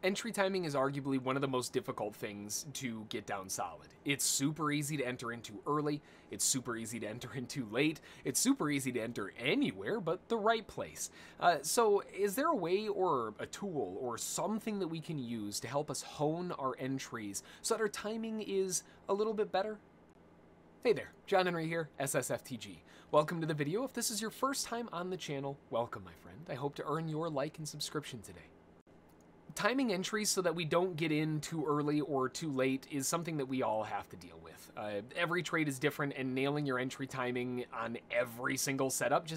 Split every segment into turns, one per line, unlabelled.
Entry timing is arguably one of the most difficult things to get down solid. It's super easy to enter into early, it's super easy to enter into late, it's super easy to enter anywhere but the right place. So is there a way or a tool or something that we can use to help us hone our entries so that our timing is a little bit better? Hey there, John Henry here, SSFTG. Welcome to the video. If this is your first time on the channel, welcome my friend. I hope to earn your like and subscription today. Timing entries so that we don't get in too early or too late is something that we all have to deal with. Every trade is different, and nailing your entry timing on every single setup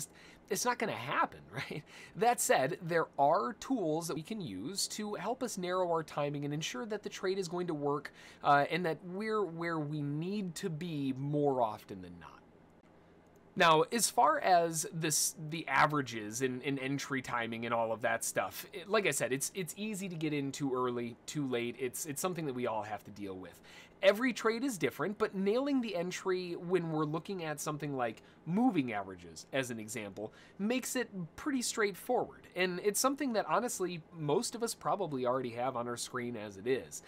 it's not going to happen, right? That said, there are tools that we can use to help us narrow our timing and ensure that the trade is going to work and that we're where we need to be more often than not. Now, as far as the averages in entry timing and all of that stuff, like I said, it's easy to get in too early, too late. It's something that we all have to deal with. Every trade is different, but nailing the entry when we're looking at something like moving averages, as an example, makes it pretty straightforward. And it's something that, honestly, most of us probably already have on our screen as it is.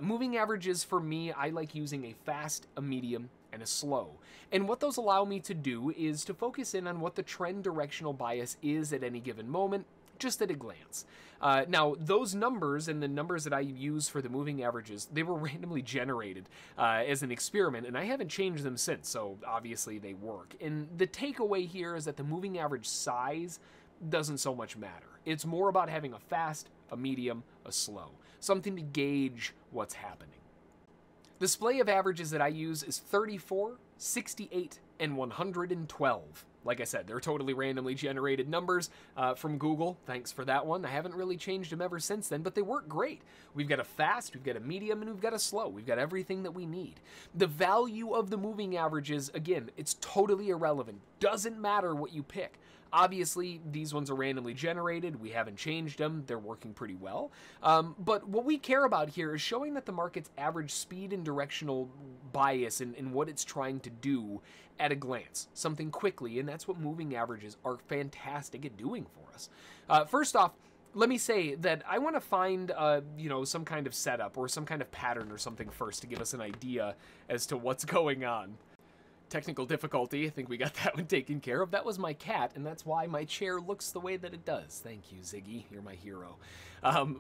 Moving averages, for me, I like using a fast, a medium, and a slow. And what those allow me to do is to focus in on what the trend directional bias is at any given moment, just at a glance. Now, those numbers and the numbers that I use for the moving averages, they were randomly generated as an experiment, and I haven't changed them since, so obviously they work. And the takeaway here is that the moving average size doesn't so much matter. It's more about having a fast, a medium, a slow, something to gauge what's happening. The display of averages that I use is 34, 68, and 112. Like I said, they're totally randomly generated numbers from Google. Thanks for that one. I haven't really changed them ever since then, but they work great. We've got a fast, we've got a medium, and we've got a slow. We've got everything that we need. The value of the moving averages, again, it's totally irrelevant. Doesn't matter what you pick. Obviously, these ones are randomly generated. We haven't changed them. They're working pretty well. But what we care about here is showing that the market's average speed and directional bias and what it's trying to do at a glance, something quickly, and that's what moving averages are fantastic at doing for us. First off, let me say that I want to find, some kind of setup or some kind of pattern or something first to give us an idea as to what's going on. Technical difficulty, I think we got that one taken care of. That was my cat, and that's why my chair looks the way that it does. Thank you, Ziggy. You're my hero.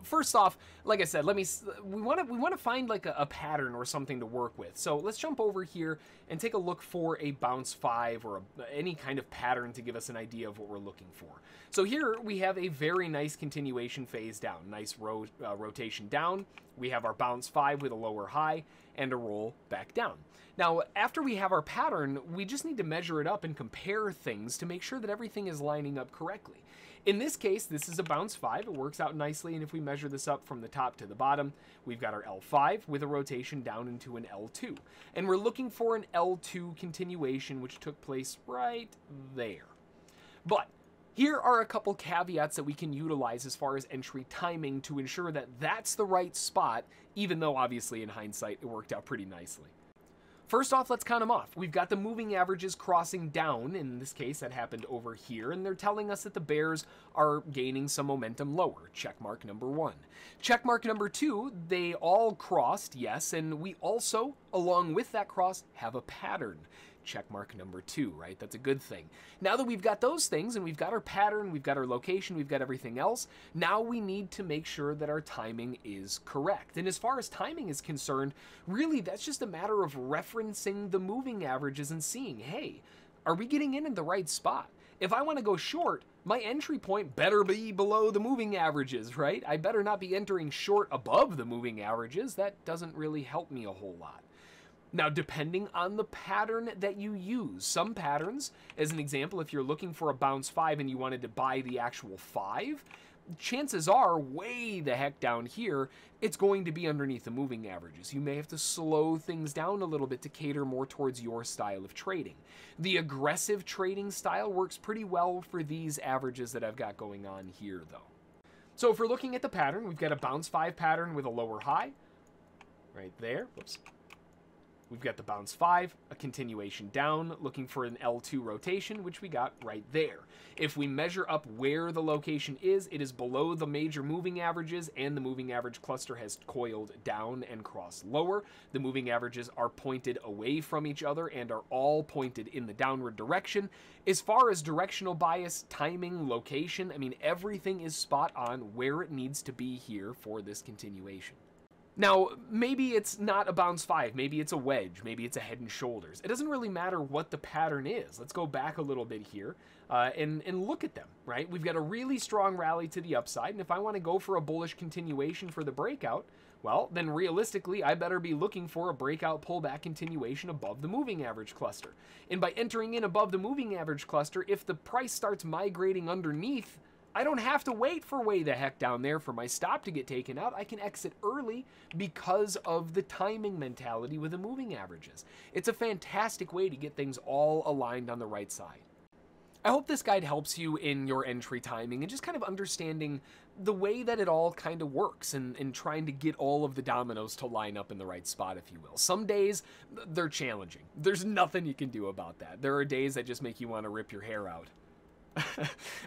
First off, like I said, we want to find like a pattern or something to work with. So let's jump over here and take a look for a bounce 5 or any kind of pattern to give us an idea of what we're looking for. So here we have a very nice continuation phase down, nice rotation down. We have our bounce 5 with a lower high and a roll back down. Now, after we have our pattern, we just need to measure it up and compare things to make sure that everything is lining up correctly. In this case, this is a bounce 5. It works out nicely, and if we measure this up from the top to the bottom, we've got our L5 with a rotation down into an L2. And we're looking for an L2 continuation, which took place right there. But here are a couple caveats that we can utilize as far as entry timing to ensure that that's the right spot, even though obviously in hindsight it worked out pretty nicely. First off, let's count them off. We've got the moving averages crossing down. In this case, that happened over here, and they're telling us that the bears are gaining some momentum lower. Checkmark number 1. Checkmark number 2, they all crossed, yes, and we also, along with that cross, have a pattern. Checkmark number 2, right? That's a good thing. Now that we've got those things and we've got our pattern, we've got our location, we've got everything else, now we need to make sure that our timing is correct. And as far as timing is concerned, really that's just a matter of referencing the moving averages and seeing, hey, are we getting in the right spot? If I want to go short, my entry point better be below the moving averages, right? I better not be entering short above the moving averages. That doesn't really help me a whole lot. Now, depending on the pattern that you use, some patterns, as an example, if you're looking for a bounce 5 and you wanted to buy the actual 5, chances are way the heck down here, it's going to be underneath the moving averages. You may have to slow things down a little bit to cater more towards your style of trading. The aggressive trading style works pretty well for these averages that I've got going on here, though. So if we're looking at the pattern, we've got a bounce 5 pattern with a lower high right there. Whoops. We've got the bounce 5, a continuation down, looking for an L2 rotation, which we got right there. If we measure up where the location is, it is below the major moving averages, and the moving average cluster has coiled down and crossed lower. The moving averages are pointed away from each other and are all pointed in the downward direction. As far as directional bias, timing, location, I mean, everything is spot on where it needs to be here for this continuation. Now, maybe it's not a bounce 5, maybe it's a wedge, maybe it's a head and shoulders. It doesn't really matter what the pattern is. Let's go back a little bit here and look at them, right? We've got a really strong rally to the upside, and if I want to go for a bullish continuation for the breakout, well, then realistically, I better be looking for a breakout pullback continuation above the moving average cluster. And by entering in above the moving average cluster, if the price starts migrating underneath, I don't have to wait for way the heck down there for my stop to get taken out. I can exit early because of the timing mentality with the moving averages. It's a fantastic way to get things all aligned on the right side. I hope this guide helps you in your entry timing and just kind of understanding the way that it all kind of works and trying to get all of the dominoes to line up in the right spot, if you will. Some days, they're challenging. There's nothing you can do about that. There are days that just make you want to rip your hair out.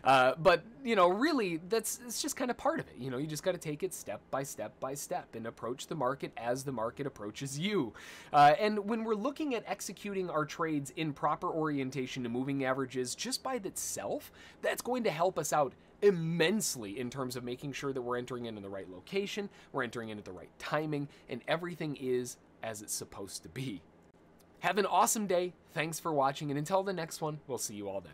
But, you know, really, it's just kind of part of it. You know, you just got to take it step by step by step and approach the market as the market approaches you. And when we're looking at executing our trades in proper orientation to moving averages just by itself, that's going to help us out immensely in terms of making sure that we're entering in the right location, we're entering in at the right timing, and everything is as it's supposed to be. Have an awesome day. Thanks for watching, and until the next one, we'll see you all then.